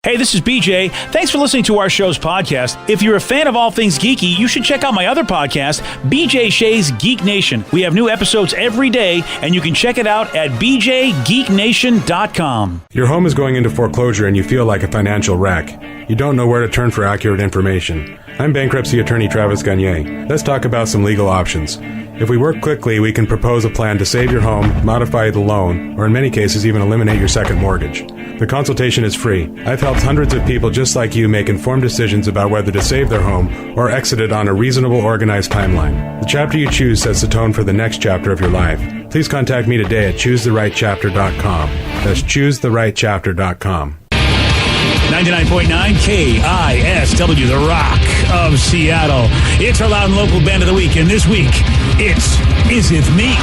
Hey, this is BJ. Thanks for listening to our show's podcast. If you're a fan of all things geeky, you should check out my other podcast, BJ Shea's Geek Nation. We have new episodes every day, and you can check it out at bjgeeknation.com. Your home is going into foreclosure and you feel like a financial wreck. You don't know where to turn for accurate information. I'm bankruptcy attorney Travis Gagne. Let's talk about some legal options. If we work quickly, we can propose a plan to save your home, modify the loan, or in many cases even eliminate your second mortgage. The consultation is free. I've helped hundreds of people just like you make informed decisions about whether to save their home or exit it on a reasonable, organized timeline. The chapter you choose sets the tone for the next chapter of your life. Please contact me today at choosetherightchapter.com. That's choosetherightchapter.com. 99.9 KISW, the Rock of Seattle. It's our loud and local band of the week, and this week, it's Is It Me?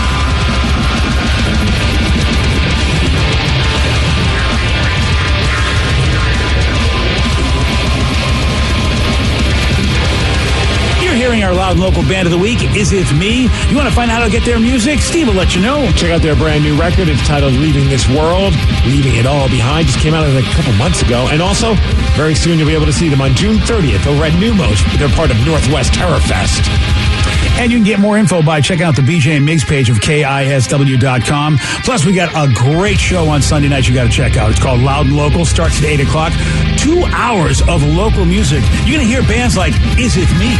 Hearing our loud and local band of the week, Is It Me? You want to find out how to get their music? Steve will let you know. Check out their brand new record. It's titled Leaving This World, Leaving It All Behind. Just came out a couple months ago. And also, very soon you'll be able to see them on June 30th over at Numos. They're part of Northwest Terror Fest. And you can get more info by checking out the BJ and Migs page of KISW.com. Plus, we got a great show on Sunday night you got to check out. It's called Loud and Local. Starts at 8 o'clock. 2 hours of local music. You're going to hear bands like Is It Me?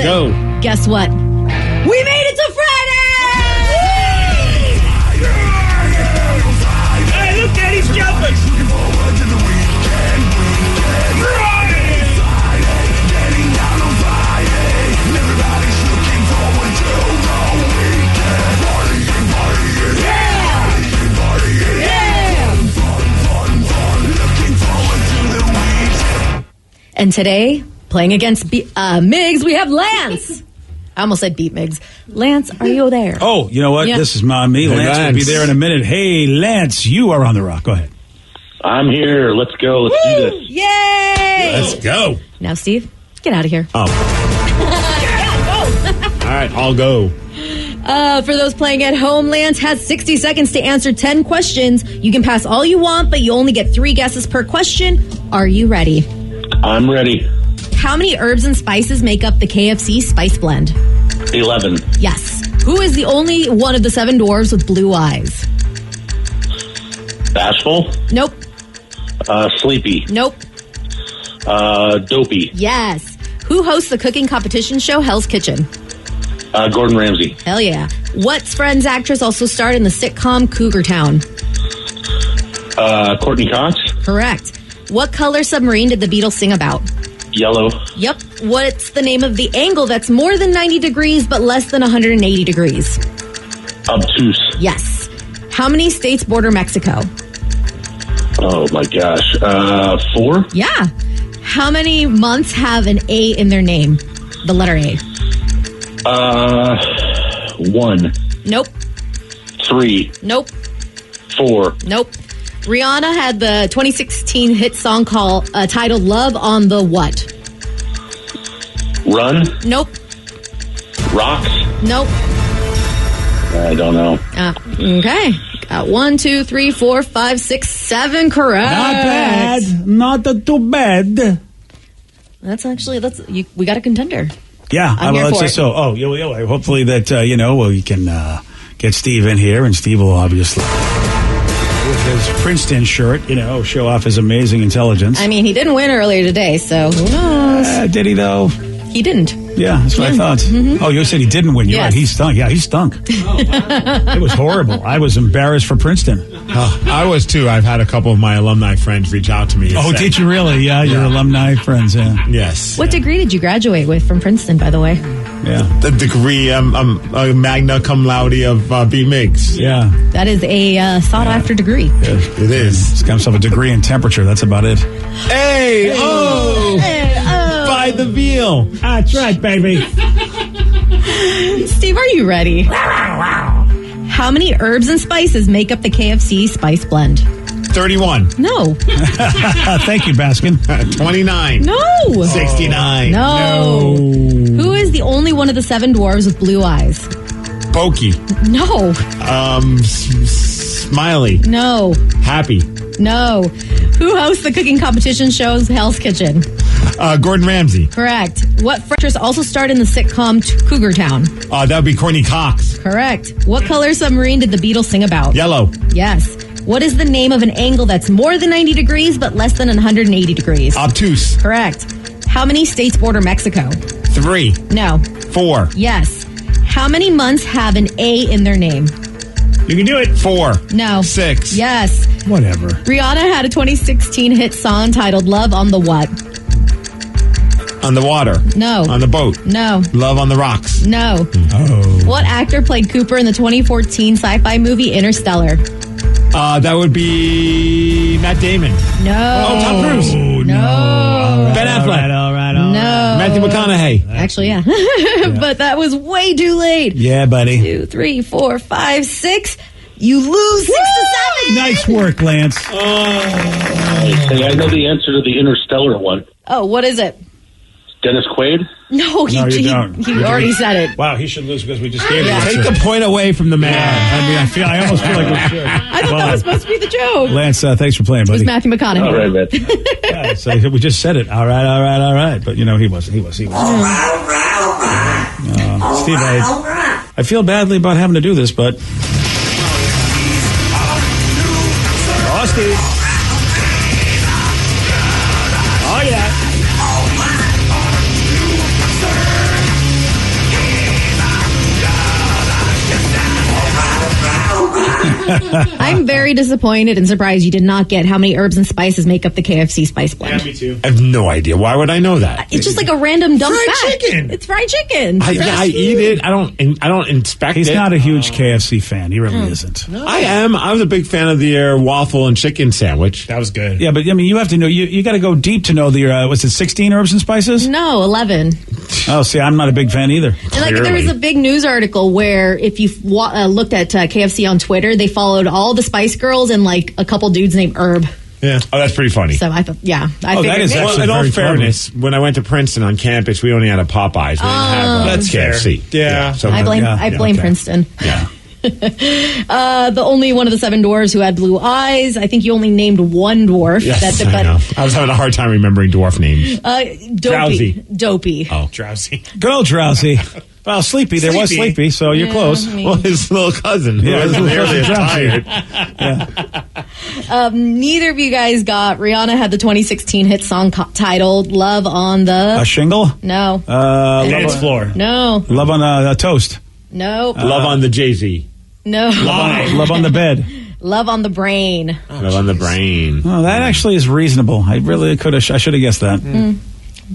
Go. Guess what? We made it to Friday! Hey, look at he's jumping! And today, playing against Migs, we have Lance. I almost said beat Migs. Lance, are you there? Oh, you know what? Yeah. This is me. Hey, Lance will be there in a minute. Hey, Lance, you are on the rock. Go ahead. I'm here. Let's go. Let's do this. Yay! Let's go. Now, Steve, get out of here. Oh. All right, I'll go. For those playing at home, Lance has 60 seconds to answer 10 questions. You can pass all you want, but you only get 3 guesses per question. Are you ready? I'm ready. How many herbs and spices make up the KFC Spice Blend? 11. Yes. Who is the only one of the 7 dwarves with blue eyes? Bashful. Nope. Sleepy. Nope. Dopey. Yes. Who hosts the cooking competition show Hell's Kitchen? Gordon Ramsay. Hell yeah. What Friends actress also starred in the sitcom Cougar Town? Courtney Cox. Correct. What color submarine did the Beatles sing about? Yellow. Yep. What's the name of the angle that's more than 90 degrees but less than 180 degrees? Obtuse. Yes. How many states border Mexico? Oh my gosh. 4. Yeah. How many months have an A in their name? The letter A. 1. Nope. 3. Nope. 4. Nope. Rihanna had the 2016 hit song titled Love on the what? Run. Nope. Rocks. Nope. I don't know. Okay. Got 1, 2, 3, 4, 5, 6, 7 correct. Not bad. Not too bad. We got a contender. Yeah, I'm here let's for say it. so. Oh, hopefully that, you can get Steve in here, and Steve will obviously, with his Princeton shirt, show off his amazing intelligence. I mean, he didn't win earlier today, so who knows? Did he, though? He didn't. Yeah, that's what I thought. Mm-hmm. Oh, you said he didn't win. You're yes. right. He stunk. Yeah, he stunk. It was horrible. I was embarrassed for Princeton. I was too. I've had a couple of my alumni friends reach out to me. Oh, did you really? Yeah, your alumni friends, yeah. Yes. What degree did you graduate with from Princeton, by the way? Yeah. The degree, I'm a magna cum laude of B. Miggs. Yeah. That is a sought-after degree. It is. He's got himself a degree in temperature. That's about it. Hey, by the veal. That's right, baby. Steve, are you ready? How many herbs and spices make up the KFC spice blend? 31. No. Thank you, Baskin. 29. No. 69. No. Who is the only one of the 7 dwarves with blue eyes? Pokey. No. Smiley. No. Happy. No. Who hosts the cooking competition shows Hell's Kitchen? Gordon Ramsay. Correct. What actress also starred in the sitcom Cougar Town? That would be Courtney Cox. Correct. What color submarine did the Beatles sing about? Yellow. Yes. What is the name of an angle that's more than 90 degrees but less than 180 degrees? Obtuse. Correct. How many states border Mexico? 3. No. 4. Yes. How many months have an A in their name? You can do it. 4. No. 6. Yes. Whatever. Rihanna had a 2016 hit song titled Love on the What? On the water. No. On the boat. No. Love on the rocks. No. Oh. What actor played Cooper in the 2014 sci-fi movie Interstellar? That would be Matt Damon. No. Oh, Tom Cruise. No. Ben Affleck. All right. No. Matthew McConaughey. Actually, yeah. But that was way too late. Yeah, buddy. 2, 3, 4, 5, 6. You lose 6 to 7. Nice work, Lance. Hey, I know the answer to the Interstellar one. Oh, what is it? Dennis Quaid? No, he already said it. Wow, he should lose because we just gave Yeah. it. Take the point away from the man. I almost feel like we should. I thought that was supposed to be the joke. Lance, thanks for playing, It was buddy. Matthew McConaughey. All right, man. Yeah, so we just said it. All right. But, he was. Steve, I feel badly about having to do this, but... Oh, Steve. Oh, yeah. I'm very disappointed and surprised you did not get how many herbs and spices make up the KFC spice blend. Me too. I have no idea. Why would I know that? It's just like a random dumb Fried fact. chicken. It's fried chicken. I eat it. I don't inspect He's it. not a huge KFC fan. He really isn't. I am. I was a big fan of the waffle and chicken sandwich. That was good. Yeah, but you have to know. You got to go deep to know the. Was it 16 herbs and spices? No, 11. Oh, see, I'm not a big fan either. And there was a big news article where if you looked at KFC on Twitter, they followed all the Spice Girls and like a couple dudes named Herb. Yeah. Oh, that's pretty funny. So I thought, I that figured is maybe- actually In all very fairness, when I went to Princeton on campus, we only had a Popeyes. We didn't have That's KFC. fair. So I blame okay. Princeton. Yeah. The only one of the 7 dwarves who had blue eyes. I think you only named one dwarf. Yes, I know. I was having a hard time remembering dwarf names. Dopey. Oh, drowsy. Good old Drowsy. Well, Sleepy. There was Sleepy, so you're close. I mean- Well, his little cousin. Yeah, Who was his little nearly as cousin, tired. Neither of you guys got. Rihanna had the 2016 hit song titled "Love on the." A shingle? No. Love floor. No. Love on a toast. No. Love on the Jay-Z. No. Love on the bed. Love on the brain. Love on the brain. Oh, that actually is reasonable. I really could have. I should have guessed that.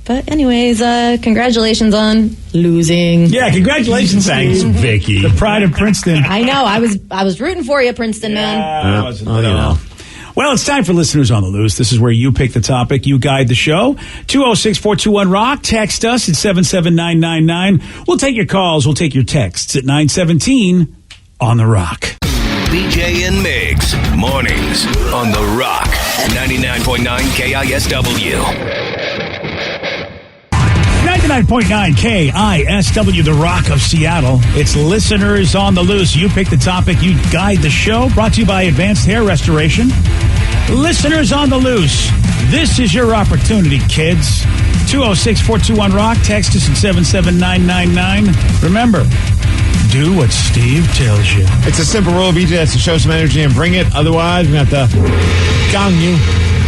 But anyways, congratulations on losing. Yeah, congratulations, Thanks, Steve. Vicky. The pride of Princeton. I know. I was rooting for you, Princeton man. You know. Well, it's time for Listeners on the Loose. This is where you pick the topic, you guide the show. 206-421-ROCK. Text us at 77999. We'll take your calls. We'll take your texts at 917 on the Rock. BJ and Migs, mornings on the Rock. 99.9 KISW. 99.9 KISW, the Rock of Seattle. It's Listeners on the Loose. You pick the topic, you guide the show. Brought to you by Advanced Hair Restoration. Listeners on the Loose. This is your opportunity, kids. 206-421-ROCK. Text us at 77999. Remember, do what Steve tells you. It's a simple rule, BJ. That's to show some energy and bring it. Otherwise, we have to gong you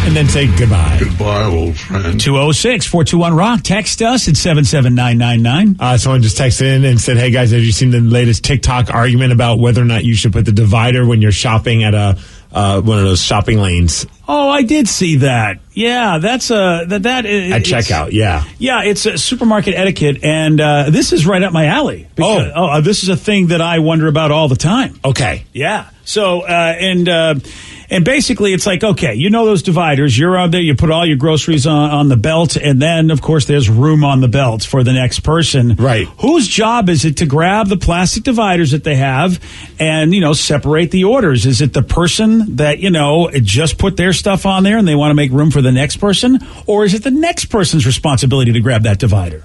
and then say goodbye. Goodbye, old friend. 206-421-ROCK. Text us at 77999. Someone just texted in and said, hey, guys, have you seen the latest TikTok argument about whether or not you should put the divider when you're shopping at a one of those shopping lanes. Oh, I did see that. Yeah, that's that At checkout, yeah. Yeah, it's a supermarket etiquette, and this is right up my alley. Because, this is a thing that I wonder about all the time. Okay. Yeah. So, and basically it's like, okay, you know those dividers. You're out there, you put all your groceries on the belt, and then, of course, there's room on the belt for the next person. Right. Whose job is it to grab the plastic dividers that they have and, separate the orders? Is it the person that, just put their stuff on there and they want to make room for the next person? Or is it the next person's responsibility to grab that divider?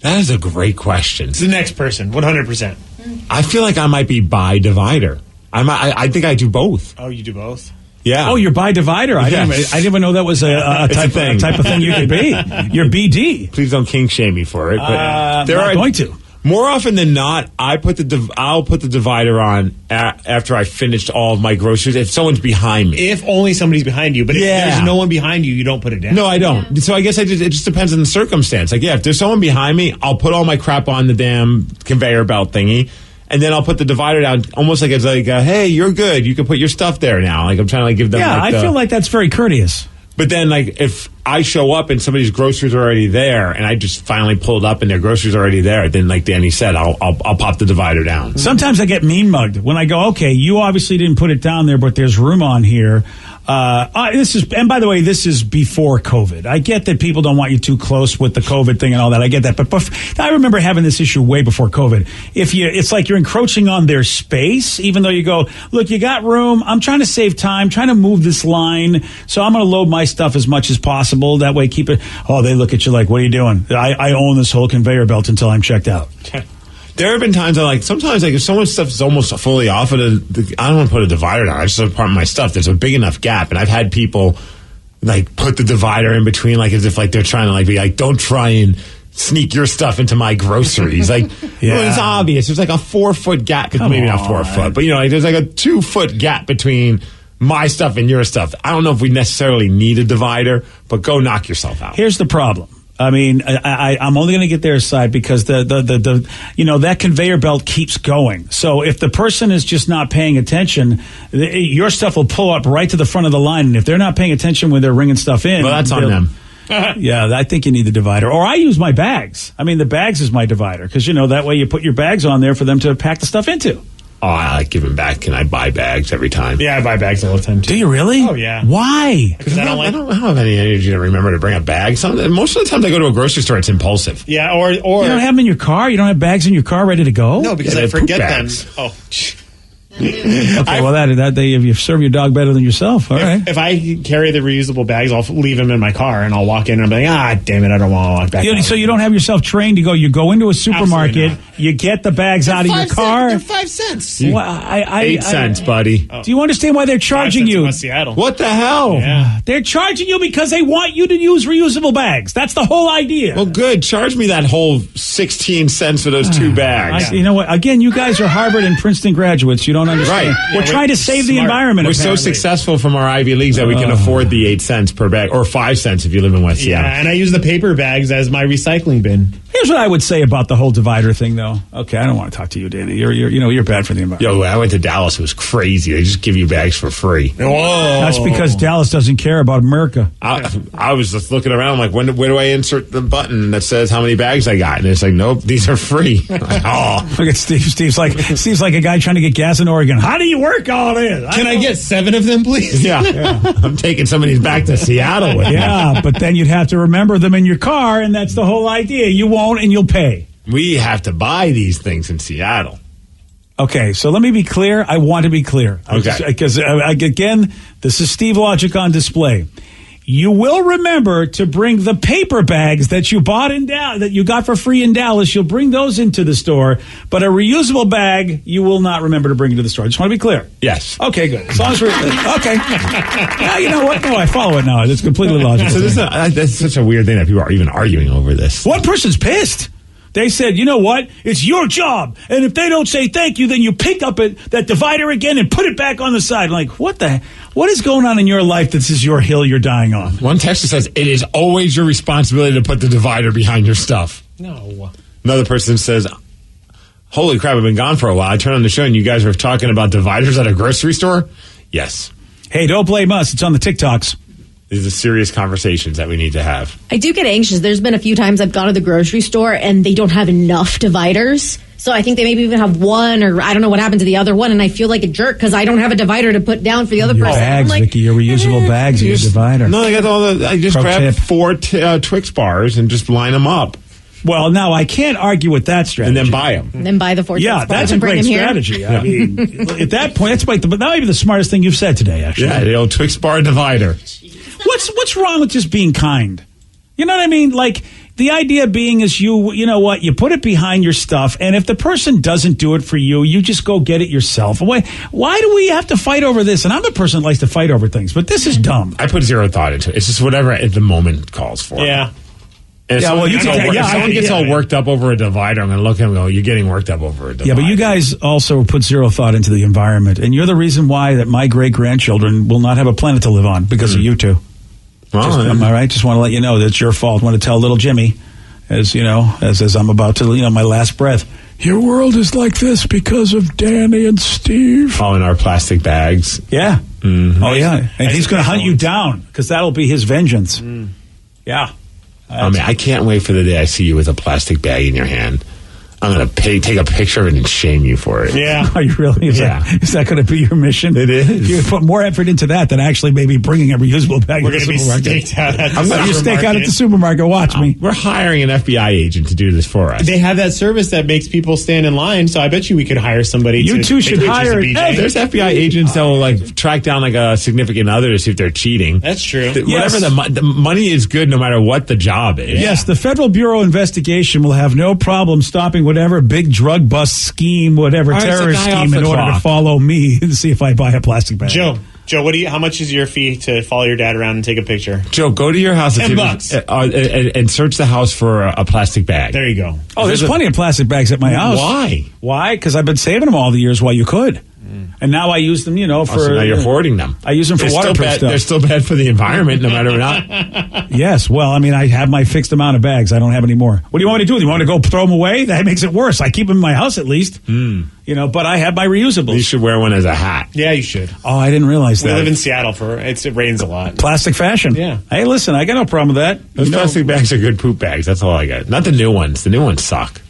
That is a great question. It's the next person, 100%. I feel like I might be by divider. I think I do both. Oh, you do both? Yeah. Oh, you're by divider. I didn't even know that was a type of thing you could be. You're BD. Please don't kink shame me for it. But I'm not going to. More often than not, I'll put the divider on after I finished all of my groceries. If someone's behind me, if only somebody's behind you. But if there's no one behind you, you don't put it down. No, I don't. So I guess it just depends on the circumstance. Like, if there's someone behind me, I'll put all my crap on the damn conveyor belt thingy. And then I'll put the divider down, almost like it's like, hey, you're good. You can put your stuff there now. Like, I'm trying to give them. Yeah, I feel like that's very courteous. But then, if I show up and somebody's groceries are already there, and I just finally pulled up and their groceries are already there, then, like Danny said, I'll pop the divider down. Sometimes I get mean mugged when I go, okay, you obviously didn't put it down there, but there's room on here. And by the way, this is before COVID. I get that people don't want you too close with the COVID thing and all that. I get that. But I remember having this issue way before COVID. It's like you're encroaching on their space, even though you go, look, you got room. I'm trying to save time, trying to move this line. So I'm going to load my stuff as much as possible. That way, keep it. Oh, they look at you like, what are you doing? I own this whole conveyor belt until I'm checked out. There have been times sometimes if someone's stuff is almost fully off of I don't want to put a divider down. I just have part of my stuff. There's a big enough gap, and I've had people put the divider in between, as if they're trying to be like, don't try and sneak your stuff into my groceries. It's obvious. There's a 4-foot gap, maybe not 4 foot, but there's a 2-foot gap between my stuff and your stuff. I don't know if we necessarily need a divider, but go knock yourself out. Here's the problem. I mean, I'm only going to get their side because that conveyor belt keeps going. So if the person is just not paying attention, your stuff will pull up right to the front of the line. And if they're not paying attention when they're ringing stuff in, well, that's on them. Yeah, I think you need the divider. Or I use my bags. I mean, the bags is my divider because, that way you put your bags on there for them to pack the stuff into. Oh, I like giving back, and I buy bags every time. Yeah, I buy bags all the time, too. Do you really? Oh, yeah. Why? Because I don't have any energy to remember to bring a bag. Most of the time I go to a grocery store, it's impulsive. Yeah, or... You don't have them in your car? You don't have bags in your car ready to go? No, because I forget them. Oh, okay, well, you serve your dog better than yourself. All right. If I carry the reusable bags, I'll leave them in my car, and I'll walk in and I'm like, damn it, I don't want to walk back out. So you don't have yourself trained to go. You go into a supermarket, you get the bags out of your car. They're 5 cents. Well, 8 cents, buddy. Do you understand why they're charging you? Seattle. What the hell? Yeah. They're charging you because they want you to use reusable bags. That's the whole idea. Well, good. Charge me that whole 16 cents for those 2 bags. You know what? Again, you guys are Harvard and Princeton graduates. You don't understand. Right. We're trying to save the environment. We're so successful from our Ivy Leagues that we can afford the 8 cents per bag, or 5 cents if you live in West Seattle. Yeah, and I use the paper bags as my recycling bin. Here's what I would say about the whole divider thing, though. Okay, I don't want to talk to you, Danny. You're bad for the environment. Yo, I went to Dallas. It was crazy. They just give you bags for free. Whoa. That's because Dallas doesn't care about America. I was just looking around like, where do I insert the button that says how many bags I got? And it's like, nope, these are free. Look at Steve. Steve's like a guy trying to get gas in Oregon. How do you work all this? Can I get 7 of them, please? Yeah. I'm taking some of these back to Seattle with me. Yeah, but then you'd have to remember them in your car, and that's the whole idea. You won't, and you'll pay. We have to buy these things in Seattle. Okay, so let me be clear. I want to be clear. Okay. Because, again, this is Steve Logic on display. You will remember to bring the paper bags that you bought that you got for free in Dallas. You'll bring those into the store, but a reusable bag you will not remember to bring into the store. I just want to be clear. Yes. Okay, good. As long as we're okay. Now you know what? No, I follow it now. It's completely logical. So that's such a weird thing that people are even arguing over this. One person's pissed. They said, you know what? It's your job. And if they don't say thank you, then you pick up that divider again and put it back on the side. Like, what is going on in your life that this is your hill you're dying on? One texter says, it is always your responsibility to put the divider behind your stuff. No. Another person says, holy crap, I've been gone for a while. I turned on the show and you guys were talking about dividers at a grocery store? Yes. Hey, don't blame us. It's on the TikToks. These are serious conversations that we need to have. I do get anxious. There's been a few times I've gone to the grocery store and they don't have enough dividers. So I think they maybe even have one, or I don't know what happened to the other one, and I feel like a jerk because I don't have a divider to put down for the other Your person. bags, I'm like, Vicky, your reusable bags are your divider. No, I got all the. I just Pro grab tip. 4 Twix bars and just line them up, Well, now I can't argue with that strategy. and then buy them. and then buy the 4 Yeah, Twix bars that's a and bring great them here. strategy. I mean, at that point, that's like that might be the smartest thing you've said today, actually. Yeah, the old Twix bar divider. What's wrong with just being kind? You know what I mean? Like, the idea being is you know what, you put it behind your stuff, and if the person doesn't do it for you, you just go get it yourself. Why do we have to fight over this? And I'm the person that likes to fight over things, but this is dumb. I put zero thought into it. It's just whatever at the moment calls for. Yeah. And if Yeah, well, someone you gets can- all, yeah, if I someone can- gets yeah, all yeah. worked up over a divider, I'm going to look at him and go, "You're getting worked up over a divider." Yeah, but you guys also put zero thought into the environment, and you're the reason why that my great-grandchildren will not have a planet to live on because of you two. Well, Am I right? Just want to let you know that it's your fault. Want to tell little Jimmy, as you know, as I'm about to, my last breath. Your world is like this because of Danny and Steve. all in our plastic bags. Yeah. Mm-hmm. Oh yeah, and he's going to hunt you down because that'll be his vengeance. Yeah. I mean, I can't wait for the day I see you with a plastic bag in your hand. I'm going to take a picture of it and shame you for it. Yeah. Are you really? Is that going to be your mission? It is. You put more effort into that than actually maybe bringing a reusable bag. We're to going the to be supermarket. staked out at the I'm going to stake out at the supermarket. supermarket. Watch me. We're hiring an FBI agent to do this for us. They have that service that makes people stand in line, so I bet you we could hire somebody You to two take should pictures hire- of BJ. Hey, There's FBI agents that will track down a significant other to see if they're cheating. That's true. Whatever the money is good, no matter what the job is. Yes, the Federal Bureau of Investigation will have no problem stopping whatever big drug bust scheme, whatever All right, it's a terrorist guy off scheme in the order to clock. follow me and see if I buy a plastic bag. Joe, how much is your fee to follow your dad around and take a picture? Joe, go to your house and search the house for a plastic bag. There you go. Oh, there's plenty of plastic bags at my house. Why? Why? Because I've been saving them all the years while you could. And now I use them, for... So now you're hoarding them. I use them for They're still waterproof bad. stuff. They're still bad for the environment, no matter what. Yes, well, I mean, I have my fixed amount of bags. I don't have any more. What do you want me to do? You want to go throw them away? That makes it worse. I keep them in my house at least. But I have my reusables. You should wear one as a hat. Yeah, you should. Oh, I didn't realize We that. live in Seattle it rains a lot. Plastic fashion. Yeah. Hey, listen, I got no problem with that. Those plastic bags are good poop bags. That's all I got. Not the new ones. The new ones suck.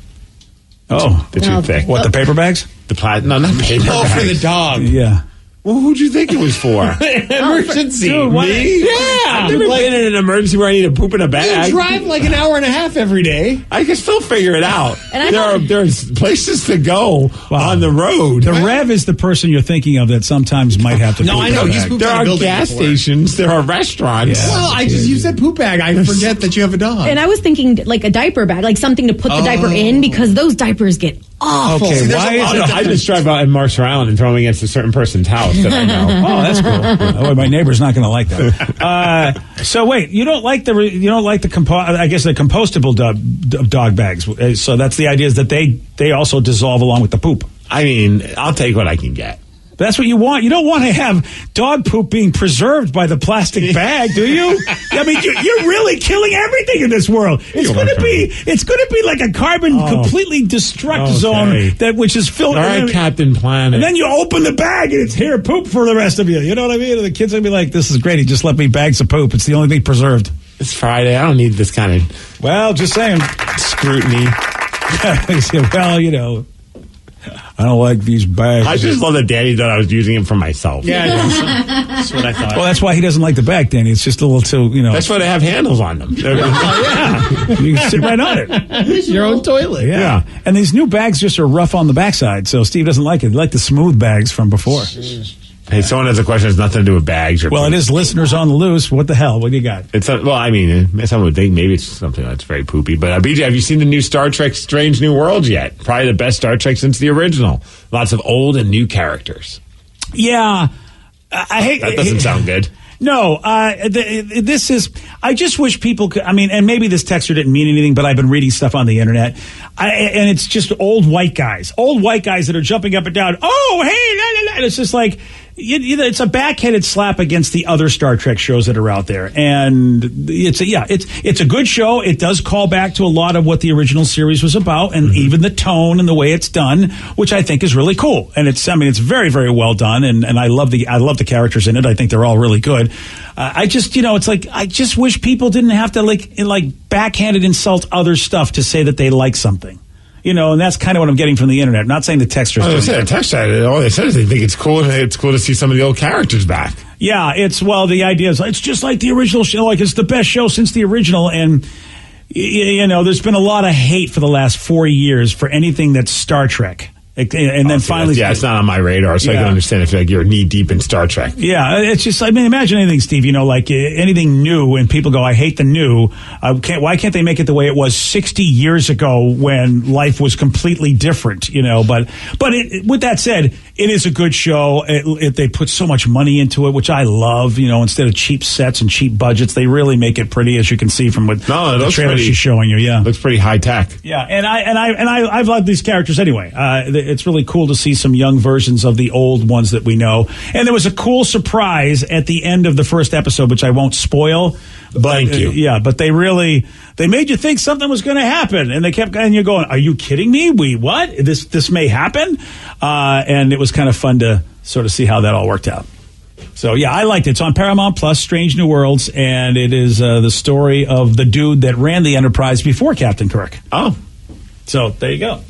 Oh, They're too thick. what, the paper bags? No, not paper bags. for the dog. Yeah. Well, who'd you think it was for? Emergency. Dude, why- Me? Yeah. I've never been in an emergency where I need to poop in a bag. You drive like an hour and a half every day. I can still figure it out. And There's places to go on the road. The Rev is the person you're thinking of that sometimes might have to No, poop I in know. a He's bag. pooped There in a are building gas before. stations. There are restaurants. Yeah. Well, you said poop bag. I forget that you have a dog. And I was thinking like a diaper bag, like something to put the diaper in because those diapers get awful. Okay, there's why a is lot it? of I just drive out and march around and throw them against a certain person's house that I know. Oh, that's cool. Oh, my neighbor's not going to like that. So wait, you don't like the compostable dog bags. So that's the idea is that they also dissolve along with the poop. I mean, I'll take what I can get. That's what you want. You don't want to have dog poop being preserved by the plastic bag, do you? I mean, you're really killing everything in this world. It's going to be like a carbon completely destruct zone which is filled. All right, Captain Planet. And then you open the bag and it's here poop for the rest of you. You know what I mean? And the kids will be like, "This is great. He just left me bags of poop. It's the only thing preserved." It's Friday. I don't need this kind of Well, just saying. scrutiny. Well, I don't like these bags. I just love that Danny thought I was using them for myself. Yeah, that's what I thought. Well, that's why he doesn't like the bag, Danny. It's just a little too, That's why they have handles on them. you can sit right on it. your own toilet. Yeah. And these new bags just are rough on the backside, so Steve doesn't like it. He liked the smooth bags from before. Hey, someone has a question that has nothing to do with bags. Or Well, it is listeners on the loose. What the hell? What do you got? Someone would think maybe it's something that's very poopy. But BJ, have you seen the new Star Trek Strange New Worlds yet? Probably the best Star Trek since the original. Lots of old and new characters. Yeah. I hate That doesn't sound good. No, this is. I just wish people could. I mean, and maybe this texter didn't mean anything, but I've been reading stuff on the internet, and it's just old white guys that are jumping up and down. Oh, hey, la, la, la. And it's just like it's a backhanded slap against the other Star Trek shows that are out there, and it's a good show. It does call back to a lot of what the original series was about, and even the tone and the way it's done, which I think is really cool. And it's very, very well done, and I love the characters in it. I think they're all really good. I just it's like I just wish people didn't have to like backhanded insult other stuff to say that they like something. And that's kind of what I'm getting from the internet. I'm not saying the texters. All they said is they think it's cool. It's cool to see some of the old characters back. Yeah, the idea is it's just like the original show. Like it's the best show since the original. And there's been a lot of hate for the last 4 years for anything that's Star Trek. And then finally, it's not on my radar, so I can understand if you're knee deep in Star Trek. Yeah, it's just, imagine anything, Steve. Like anything new, and people go, "I hate the new." Why can't they make it the way it was 60 years ago when life was completely different? But with that said, it is a good show. They put so much money into it, which I love. Instead of cheap sets and cheap budgets, they really make it pretty, as you can see from the trailer she's showing you. Yeah, it looks pretty high tech. Yeah, and I've loved these characters anyway. It's really cool to see some young versions of the old ones that we know. And there was a cool surprise at the end of the first episode, which I won't spoil. But, Thank you. Yeah, but they made you think something was going to happen. And you're going, are you kidding me? What? This may happen? And it was kind of fun to sort of see how that all worked out. So, yeah, I liked it. It's on Paramount Plus, Strange New Worlds, and it is the story of the dude that ran the Enterprise before Captain Kirk. Oh. So, there you go.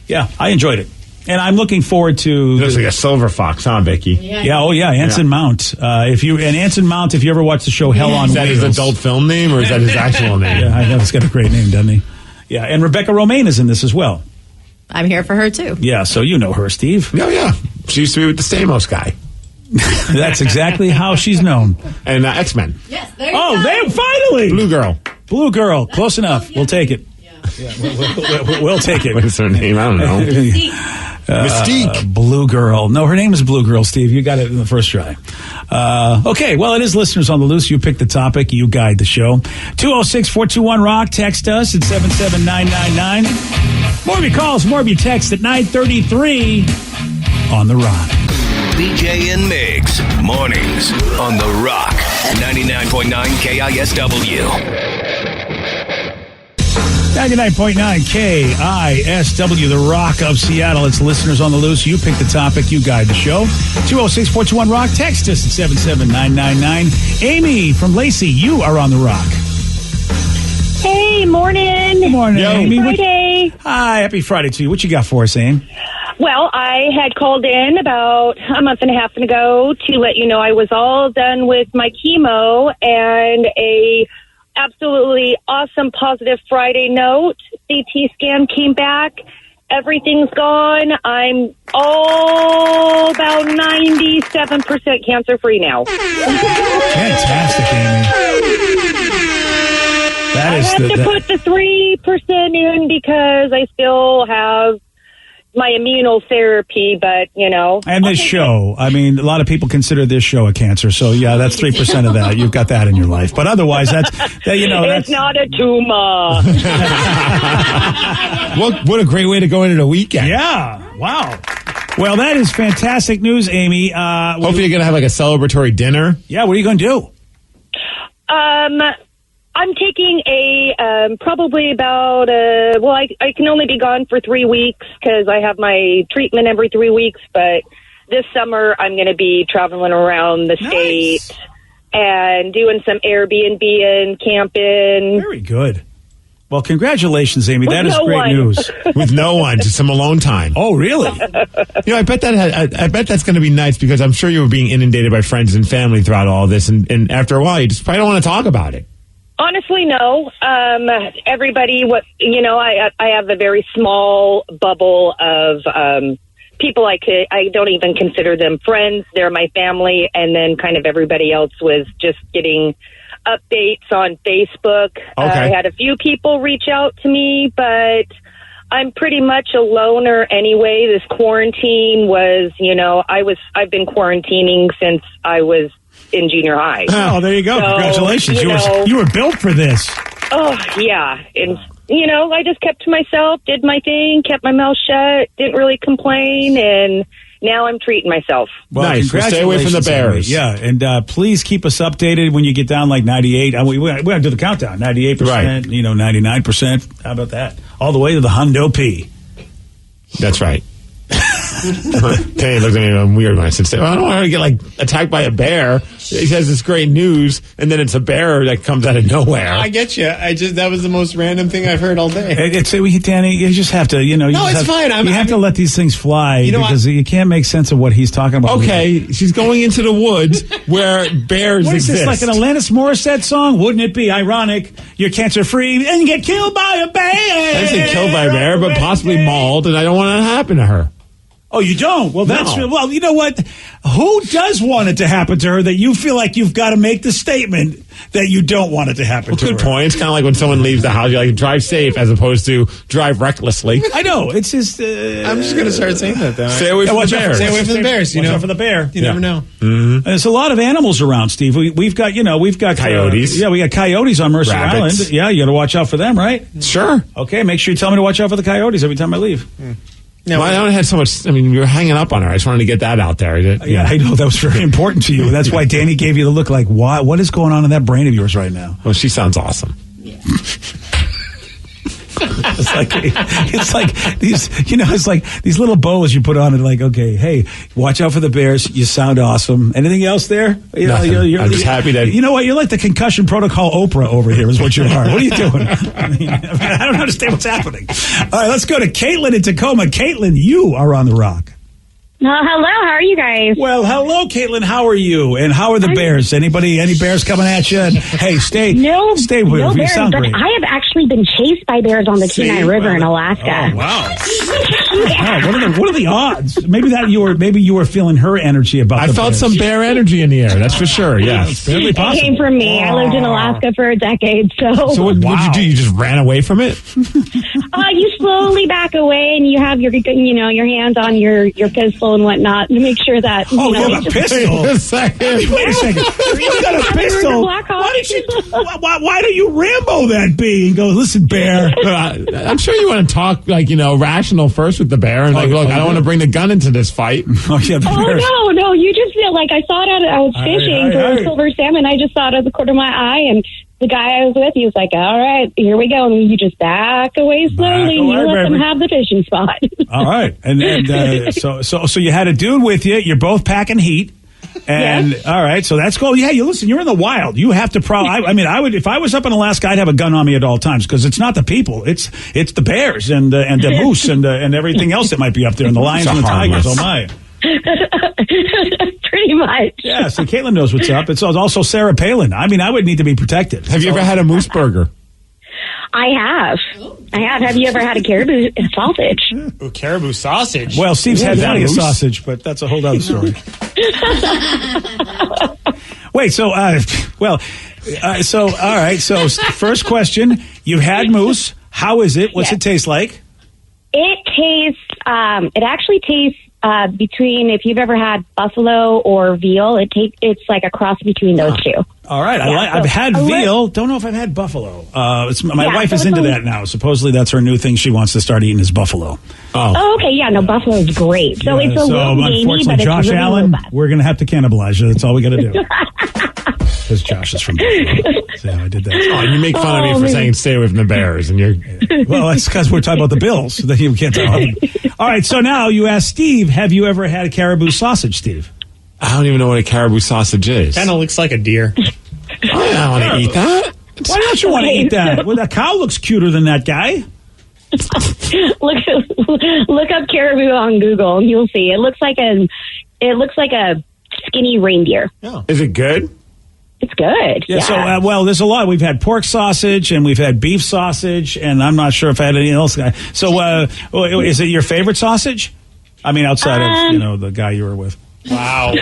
Yeah, I enjoyed it. And I'm looking forward to. It looks like a silver fox, huh, Becky? Yeah. Oh, yeah. Anson Mount. Anson Mount, if you ever watch the show Hell on Wheels. Is that his adult film name, or is that his actual name? Yeah, I know. He's got a great name, doesn't he? Yeah. And Rebecca Romaine is in this as well. I'm here for her, too. Yeah. So you know her, Steve. Yeah. She used to be with the Stamos guy. That's exactly how she's known. And X-Men. Yes. There you go. They finally. Blue Girl. Close enough. We'll take it. Yeah. We'll take it. What is her name? I don't know. Mystique. Blue Girl. No, her name is Blue Girl, Steve. You got it in the first try. Okay, well, it is Listeners on the Loose. You pick the topic. You guide the show. 206-421-ROCK. Text us at 77999. More of your calls, more of your texts at 933 on The Rock. BJ and Migs. Mornings on The Rock. 99.9 KISW. 99.9 KISW, The Rock of Seattle. It's Listeners on the Loose. You pick the topic. You guide the show. 206-421-ROCK. Text us at 77999. Amy from Lacey, you are on The Rock. Hey, morning. Good morning, Amy. Friday. Hi, happy Friday to you. What you got for us, Amy? Well, I had called in about a month and a half ago to let you know I was all done with my chemo, and a absolutely awesome positive Friday note. CT scan came back. Everything's gone. I'm all about 97% cancer-free now. Fantastic, Amy. I have to put the 3% in because I still have my immunotherapy, but, And this show. I mean, a lot of people consider this show a cancer, so, yeah, that's 3% of that. You've got that in your life. But otherwise, that's it's not a tumor. What a great way to go into the weekend. Yeah. Wow. Well, that is fantastic news, Amy. Hopefully you're going to have like a celebratory dinner. Yeah, what are you going to do? I'm taking probably about, I can only be gone for 3 weeks because I have my treatment every 3 weeks, but this summer I'm going to be traveling around the state and doing some Airbnb and camping. Very good. Well, congratulations, Amy. That is great news. With no one, just some alone time. Oh, really? I bet that's going to be nice because I'm sure you were being inundated by friends and family throughout all this, and after a while, you just probably don't want to talk about it. Honestly, no. Everybody, I have a very small bubble of people I don't even consider them friends. They're my family, and then kind of everybody else was just getting updates on Facebook. Okay. I had a few people reach out to me, but I'm pretty much a loner anyway. This quarantine was, I've been quarantining since I was in junior high. Oh, there you go. So, congratulations. You were built for this. Oh, yeah. And, I just kept to myself, did my thing, kept my mouth shut, didn't really complain. And now I'm treating myself. Well, Nice. Well, stay away from the congratulations, Bears. Anyway. Yeah, and please keep us updated when you get down like 98. We got to do the countdown. 98%, Right. 99%. How about that? All the way to the Hundo P. That's right. Kenny looked at me weird when I said, I don't want to get like attacked by a bear. He has this great news, and then it's a bear that comes out of nowhere. I get you. That was the most random thing I've heard all day. Danny, you just have to, you No, it's fine. You have to let these things fly because you can't make sense of what he's talking about. Okay, she's going into the woods where bears What is exist. this, like an Alanis Morissette song? Wouldn't it be ironic? You're cancer-free and you get killed by a bear. I didn't say killed by a bear, but possibly mauled, and I don't want that to happen to her. Oh, you don't? Well, No. well, you know what? Who does want it to happen to her that you feel like you've got to make the statement that you don't want it to happen to her? Good point. It's kind of like when someone leaves the house, you're like, drive safe as opposed to drive recklessly. I know. It's just... I'm just going to start saying that then. Stay away from the bears. Stay away from the bears. Watch out for the bear. You never know. Mm-hmm. There's a lot of animals around, Steve. We've got Coyotes. we got coyotes on Mercer Rabbits. Island. Yeah, you got to watch out for them, right? Sure. Okay, make sure you tell me to watch out for the coyotes every time I leave. No, Well, I don't have so much. I mean, you were hanging up on her. I just wanted to get that out there. Yeah, I know that was very important to you. That's why Danny gave you the look like, what is going on in that brain of yours right now? Well, she sounds awesome. It's like these, it's like these little bows you put on and like, okay, hey, watch out for the bears. You sound awesome. Anything else there? Nothing. I'm just happy that... You know what? You're like the concussion protocol Oprah over here is what you are. What are you doing? I don't understand what's happening. All right, let's go to Caitlin in Tacoma. Caitlin, you are on the Rock. Hello, how are you guys? Well, hello, Caitlin. How are you? And how are the bears? Any bears coming at you? And, hey, stay with no you. Bears, Sound but great. I have actually been chased by bears on the Kenai River in Alaska. Oh, wow. Wow, what are the odds? Maybe you were feeling her energy about. I felt some bear energy in the air. That's for sure. Yes, barely It possible. came from me. I lived in Alaska for a decade, so what did you do? You just ran away from it? you slowly back away and you have your hands on your pistol and whatnot to make sure that Oh, you have a pistol. Wait a second. Wait a second. You got a pistol. Why don't you Rambo that bee and go, listen, bear? I'm sure you want to talk rational first with the bear and look, I don't want to bring the gun into this fight. Oh, yeah, the bear. no, you just feel like I saw it I was fishing for silver salmon. I just saw it out of the corner of my eye, and the guy I was with, he was like, all right, here we go. And you just back away slowly and you let them have the fishing spot. All right. And so you had a dude with you. You're both packing heat. And yes. All right, so that's cool. Yeah, you're in the wild. You have to I would, if I was up in Alaska, I'd have a gun on me at all times because it's not the people, it's the bears and the moose and everything else that might be up there and the lions and the tigers. Oh my. Pretty much. Yeah, so Caitlin knows what's up. It's also Sarah Palin. I mean, I would need to be protected. Have you ever had a moose burger? I have. Have you ever had a caribou sausage? Ooh, caribou sausage. Well, Steve's had plenty of sausage, but that's a whole other story. Wait, so all right. So first question: you had moose. How is it? What's it taste like? It tastes. It actually tastes between. If you've ever had buffalo or veal, it's like a cross between those two. All right, I've had veal. Don't know if I've had buffalo. My wife is into that now. Supposedly, that's her new thing. She wants to start eating is buffalo. Oh, okay. Yeah, no, buffalo is great. So it's a little gamey, but it's Josh really Allen, robust. We're going to have to cannibalize you. That's all we got to do. Because Josh is from Buffalo. So I did that. Oh, and you make fun of me for saying stay away from the bears, and you're. Well, that's because we're talking about the Bills. That you can't talk about. All right, so now you ask Steve, have you ever had a caribou sausage, Steve? I don't even know what a caribou sausage is. Kind of looks like a deer. I don't want to eat that. Why don't you want to eat that? Well, that cow looks cuter than that guy. Look up caribou on Google, and you'll see. It looks like a skinny reindeer. Oh. Is it good? It's good. Yeah. So, there's a lot. We've had pork sausage and we've had beef sausage, and I'm not sure if I had anything else. So, is it your favorite sausage? I mean, outside of the guy you were with. Wow.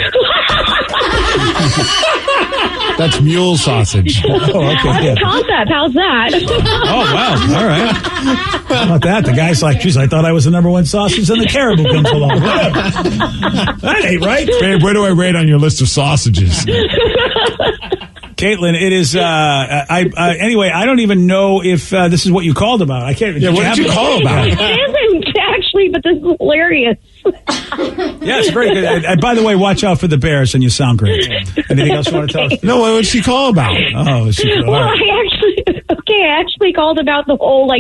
That's mule sausage. Oh, okay. Yeah. Concept. How's that? Oh, wow. All right. How about that? The guy's like, geez, I thought I was the number one sausage, and the caribou comes along. That ain't right. Babe, where do I rate on your list of sausages? Caitlin, it is, anyway, I don't even know if this is what you called about. I can't. Yeah, what did you call about? It isn't actually, but this is hilarious. Yeah, it's very good. And by the way, watch out for the bears, and you sound great. Anything else you want to tell us? No, what would she call about? Oh, Well, I actually called about the whole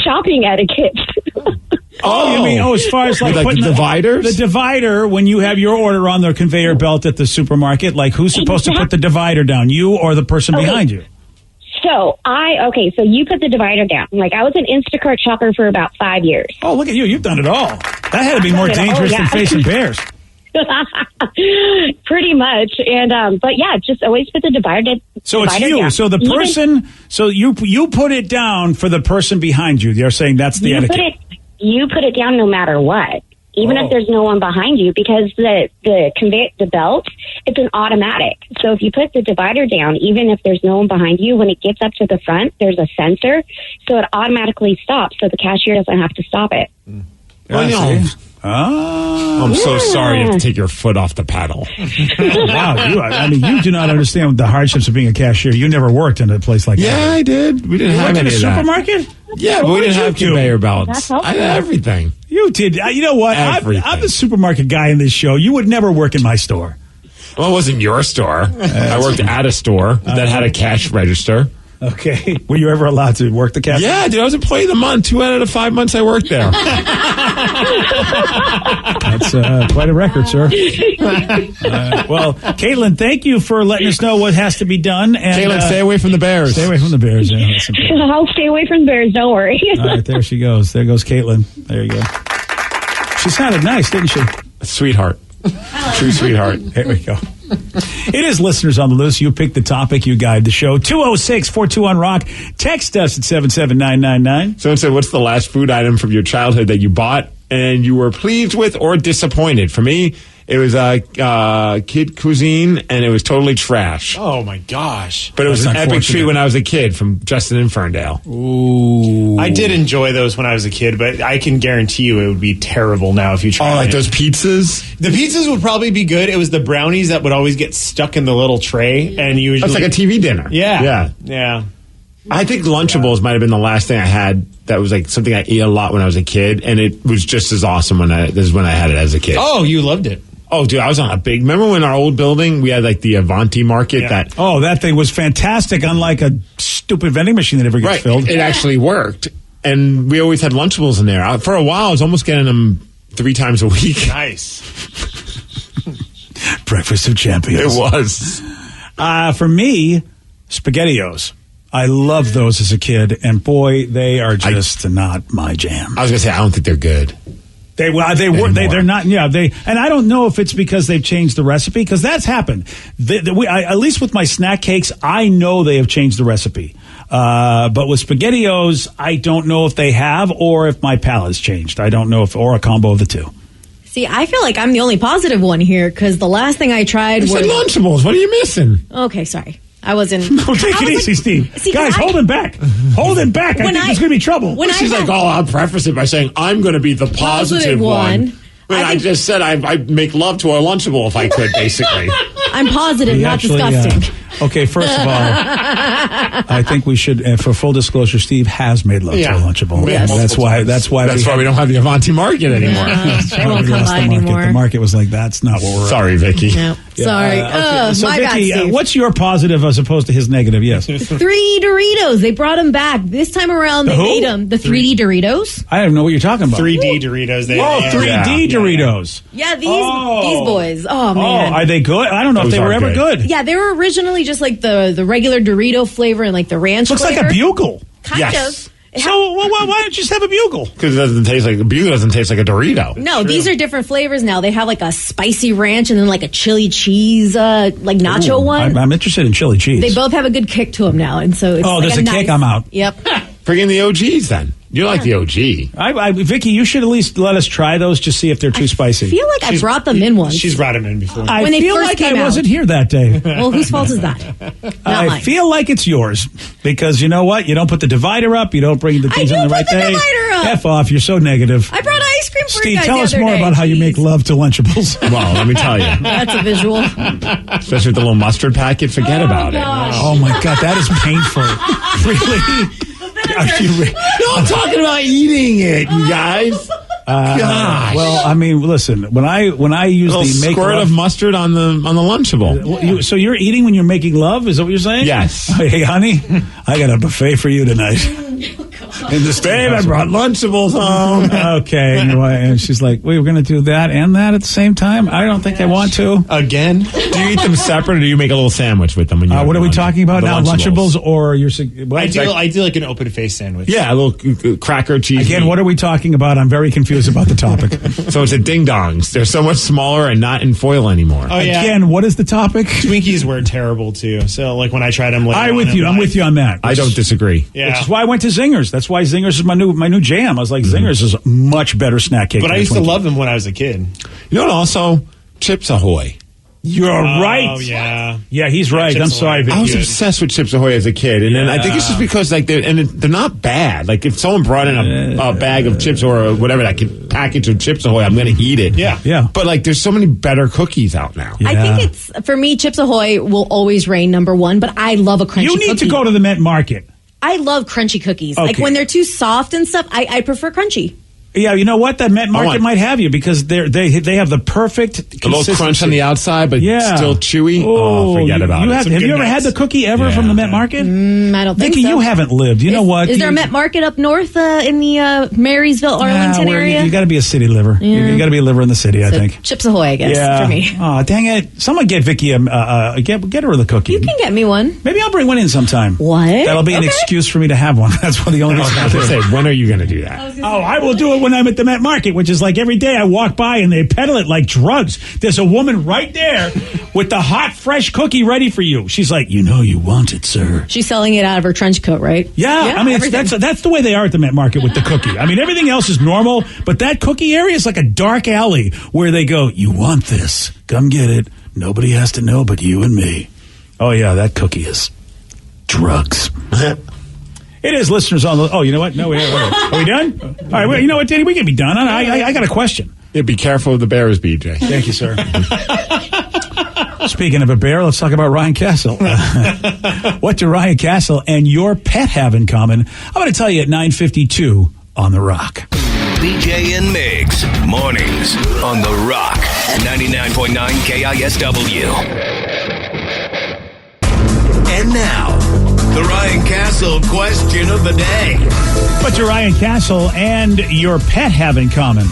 shopping etiquette. Oh, you mean as far as like the dividers? The divider, when you have your order on the conveyor belt at the supermarket, like who's supposed to put the divider down, you or the person behind you? So you put the divider down. Like, I was an Instacart shopper for about 5 years. Oh, look at you. You've done it all. That had to be more dangerous than facing bears. Pretty much. And, but yeah, just always put the divider So it's you. down. So the person, so you put it down for the person behind you. You're saying that's the etiquette. You put it down no matter what. Even if there's no one behind you, because the belt, it's an automatic. So if you put the divider down, even if there's no one behind you, when it gets up to the front, there's a sensor, so it automatically stops, so the cashier doesn't have to stop it. I'm so sorry you have to take your foot off the paddle. Wow, you do not understand the hardships of being a cashier. You never worked in a place like that. Yeah, I did. We didn't have any of that. Supermarket? Yeah, but we didn't have conveyor belts. I did everything. You did. You know what? I'm the supermarket guy in this show. You would never work in my store. Well, it wasn't your store. I worked at a store that had a cash register. Okay. Were you ever allowed to work the cash? Yeah, dude. I was employee of the month. 2 out of the 5 months I worked there. That's quite a record, sir. Well, Caitlin, thank you for letting us know what has to be done. And, Caitlin, stay away from the bears. Stay away from the bears. Yeah, I'll stay away from the bears. Don't worry. All right, there she goes. There goes Caitlin. There you go. She sounded nice, didn't she? Sweetheart. True sweetheart. There we go. It is Listeners on the Loose. You pick the topic, you guide the show. 206-421-ROCK. Text us at 77999. Someone said, what's the last food item from your childhood that you bought and you were pleased with or disappointed? For me, it was Kid Cuisine, and it was totally trash. Oh, my gosh. But it was an epic treat when I was a kid from Justin and Ferndale. Ooh. I did enjoy those when I was a kid, but I can guarantee you it would be terrible now if you tried Oh, like it. those pizzas? The pizzas would probably be good. It was the brownies that would always get stuck in the little tray, and you usually... That's like a TV dinner. Yeah. I think Lunchables might have been the last thing I had that was like something I ate a lot when I was a kid, and it was just as awesome as when I had it as a kid. Oh, you loved it. Oh, dude, I was on a big... Remember when our old building, we had like the Avanti Market? Yeah. That thing was fantastic, unlike a stupid vending machine that never gets filled. It actually worked. And we always had Lunchables in there. For a while, I was almost getting them 3 times a week. Nice. Breakfast of champions. It was. For me, SpaghettiOs. I loved those as a kid, and boy, they are just not my jam. I was going to say, I don't think they're good. They're not. Yeah, and I don't know if it's because they've changed the recipe, because that's happened. At least with my snack cakes, I know they have changed the recipe. But with SpaghettiOs, I don't know if they have or if my palate's changed. I don't know or a combo of the two. See, I feel like I'm the only positive one here, because the last thing I tried was Lunchables. What are you missing? Okay, sorry. I wasn't. No, take it easy, Steve. See, guys, hold him back. Hold him back. I think there's going to be trouble. She's like, I'll preface it by saying, I'm going to be the positive one. I just said I'd make love to a Lunchable if I could, basically. I'm positive, not disgusting. Okay, first of all, I think we should, for full disclosure, Steve has made love to a Lunchable. Yes. That's why we don't have the Avanti Market anymore. They won't come by anymore. The market was like, that's not what we're Sorry, Vicky. No, sorry. So, my Vicky, bad, Steve. what's your positive as opposed to his negative? Yes. 3D Doritos. They brought them back. This time around, they made them. The 3D Doritos. I don't know what you're talking about. 3D Doritos. 3D Doritos. Yeah, these boys. Oh, man. Oh, are they good? I don't know if they were ever good. Yeah, they were originally just like the regular Dorito flavor and like the ranch Looks flavor. like a Bugle. Kind of. So why don't you just have a Bugle? Because a Bugle doesn't taste like a Dorito. No, these are different flavors now. They have like a spicy ranch and then like a chili cheese, like nacho one. I'm interested in chili cheese. They both have a good kick to them now, and so it's there's a kick. I'm out. Yep. Bring in the OGs then. You like the OG. Vicky, you should at least let us try those to see if they're too spicy. I feel like I brought them in once. She's brought them in before. I when they feel first like came I out. wasn't here that day. Well, whose fault is that? Not mine. feel like it's yours because you know what? You don't put the divider up. You don't bring the things on the right day. Divider up. F off. You're so negative. I brought ice cream for Steve, you guys tell the us other more day. about how you make love to Lunchables. Well, let me tell you. That's a visual. Especially with the little mustard packet. Forget about it. Oh my God, that is painful. Really? No, I'm talking about eating it, you guys. Gosh. Well, I mean, listen. When I use the make squirt love, of mustard on the Lunchable. so you're eating when you're making love? Is that what you're saying? Yes. Hey, honey, I got a buffet for you tonight. In the Babe, I brought Lunchables home. Okay, and she's like, "Wait, we're going to do that and that at the same time? I don't think I want to." Again? Do you eat them separate, or do you make a little sandwich with them? When you What are we talking about the now? Lunchables or your? I do like an open face sandwich. Yeah, a little cracker cheese. Again, what are we talking about? I'm very confused about the topic. So it's a ding dongs. They're so much smaller and not in foil anymore. Oh, yeah. Again, what is the topic? Twinkies were terrible too. So like when I tried them, I'm with you on that. I don't disagree. Yeah. Which is why I went to Zingers. That's why Zingers is my new jam. I was like, Zingers is a much better snack cake. But I used to love them when I was a kid. You know what? Also, Chips Ahoy. You're right. Oh yeah, yeah, he's right. Chips I'm sorry, Ahoy. I was Good. obsessed with Chips Ahoy as a kid, and then I think it's just because like they're not bad. Like if someone brought in a bag of chips or whatever, that package of Chips Ahoy, I'm going to eat it. Yeah. But like, there's so many better cookies out now. I think it's, for me, Chips Ahoy will always reign number one, but I love a crunchy You need cookie. to go to the Met Market. I love crunchy cookies. Okay. Like when they're too soft and stuff, I prefer crunchy. Yeah, you know what? That Met Market might have you because they have the perfect A little crunch on the outside, but still chewy. Oh, forget about it. Have you ever had the cookie ever from the Met Market? I don't think Vicky, so. you haven't lived. You know what? Is there a Met Market up north in the Marysville, Arlington area? You got to be a city liver. You got to be a liver in the city, I think. Chips Ahoy, I guess, for me. Oh, dang it. Someone get Vicky get her the cookie. You can get me one. Maybe I'll bring one in sometime. What? That'll be an excuse for me to have one. That's what the only reason I was going to say, when are you going to do that? I will do it when I'm at the Met Market, which is like every day I walk by and they peddle it like drugs. There's a woman right there with the hot, fresh cookie ready for you. She's like, you know you want it, sir. She's selling it out of her trench coat, right? Yeah, I mean, that's the way they are at the Met Market with the cookie. I mean, everything else is normal, but that cookie area is like a dark alley where they go, you want this, come get it. Nobody has to know but you and me. Oh, yeah, that cookie is drugs. It is, listeners on the... Oh, you know what? No, wait. Are we done? All right, well, you know what, Danny? We can be done. I got a question. Yeah, be careful of the bears, BJ. Thank you, sir. Speaking of a bear, let's talk about Ryan Castle. What do Ryan Castle and your pet have in common? I'm going to tell you at 9:52 on The Rock. BJ and Migs, mornings on The Rock, 99.9 KISW. And now, the Ryan Castle question of the day. What do Ryan Castle and your pet have in common?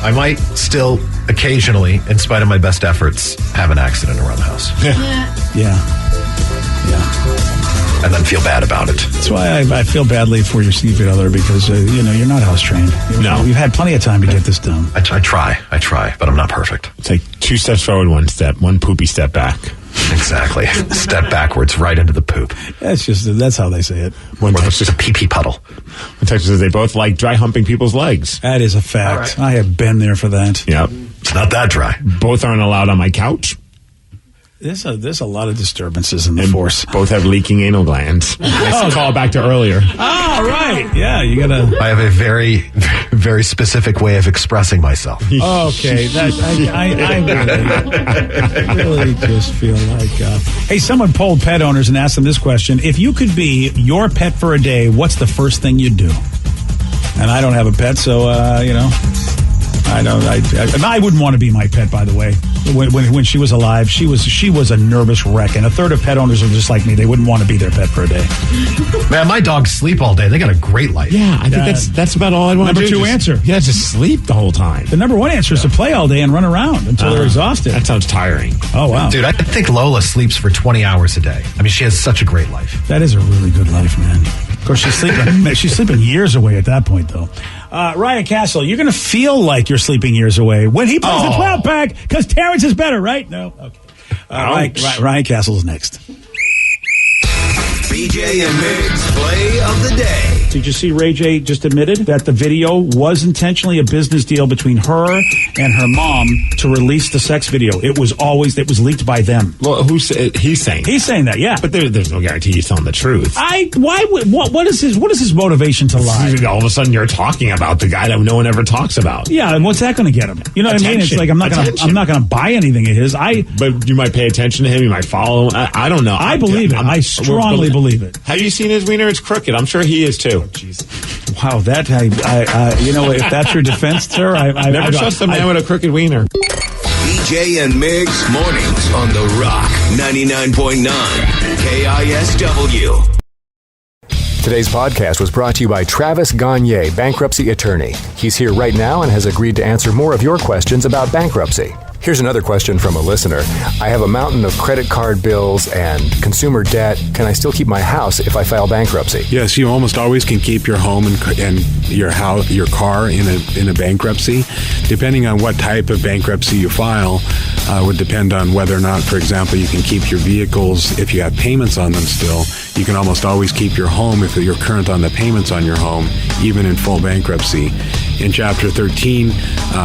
I might still occasionally, in spite of my best efforts, have an accident around the house. Yeah. And then feel bad about it. That's why I feel badly for your significant other because, you're not house trained. No. You've had plenty of time to get this done. I try, but I'm not perfect. It's like 2 steps forward, 1 step, 1 poopy step back. Exactly. Step backwards right into the poop. That's how they say it. Or just a pee-pee puddle. In Texas, they both like dry humping people's legs. That is a fact. Right. I have been there for that. Yep. It's not that dry. Both aren't allowed on my couch. There's a lot of disturbances in the force. Both have leaking anal glands. Nice call back to earlier. Oh, right. Yeah, you gotta... I have a very, very specific way of expressing myself. Okay, I really just feel like... Hey, someone polled pet owners and asked them this question. If you could be your pet for a day, what's the first thing you'd do? And I don't have a pet, so, I wouldn't want to be my pet, by the way. When she was alive, she was a nervous wreck, and a third of pet owners are just like me. They wouldn't want to be their pet for a day. Man, my dogs sleep all day. They got a great life. Yeah, I think that's about all I'd want to do. Number 2 answer. Yeah, just sleep the whole time. The number 1 answer is to play all day and run around until they're exhausted. That sounds tiring. Oh, wow. Dude, I think Lola sleeps for 20 hours a day. I mean, she has such a great life. That is a really good life, man. Of course, she's sleeping years away at that point, though. Ryan Castle, you're going to feel like you're sleeping years away when he plays the 12-pack because Terrence is better, right? No? Okay. Ryan Castle's next. BJ and Migs play of the day. Did you see Ray J just admitted that the video was intentionally a business deal between her and her mom to release the sex video. It was leaked by them. Well, he's saying? He's saying that, yeah. But there's no guarantee he's telling the truth. What is his motivation to lie? All of a sudden, you're talking about the guy that no one ever talks about. Yeah, and what's that going to get him? You know what I mean? It's like I'm not going to buy anything of his. But you might pay attention to him. You might follow him. I don't know. I believe it. I strongly believe it. Have you seen his wiener? It's crooked. I'm sure he is too. Wow, that you know, if that's your defense, sir, I never trust a man with a crooked wiener. BJ and Migs mornings on The Rock 99.9 KISW. Today's podcast was brought to you by Travis Gagne, bankruptcy attorney. He's here right now and has agreed to answer more of your questions about bankruptcy. Here's another question from a listener. I have a mountain of credit card bills and consumer debt. Can I still keep my house if I file bankruptcy? Yes, you almost always can keep your home and your house, your car in a bankruptcy. Depending on what type of bankruptcy you file, would depend on whether or not, for example, you can keep your vehicles if you have payments on them still. You can almost always keep your home if you're current on the payments on your home, even in full bankruptcy. In Chapter 13,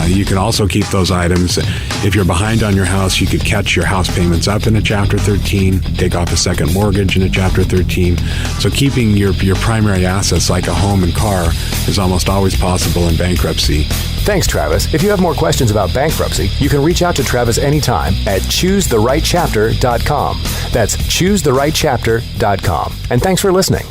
you can also keep those items. If you're behind on your house, you could catch your house payments up in a Chapter 13, take off a second mortgage in a Chapter 13. So keeping your primary assets like a home and car is almost always possible in bankruptcy. Thanks, Travis. If you have more questions about bankruptcy, you can reach out to Travis anytime at choosetherightchapter.com. That's choosetherightchapter.com. And thanks for listening.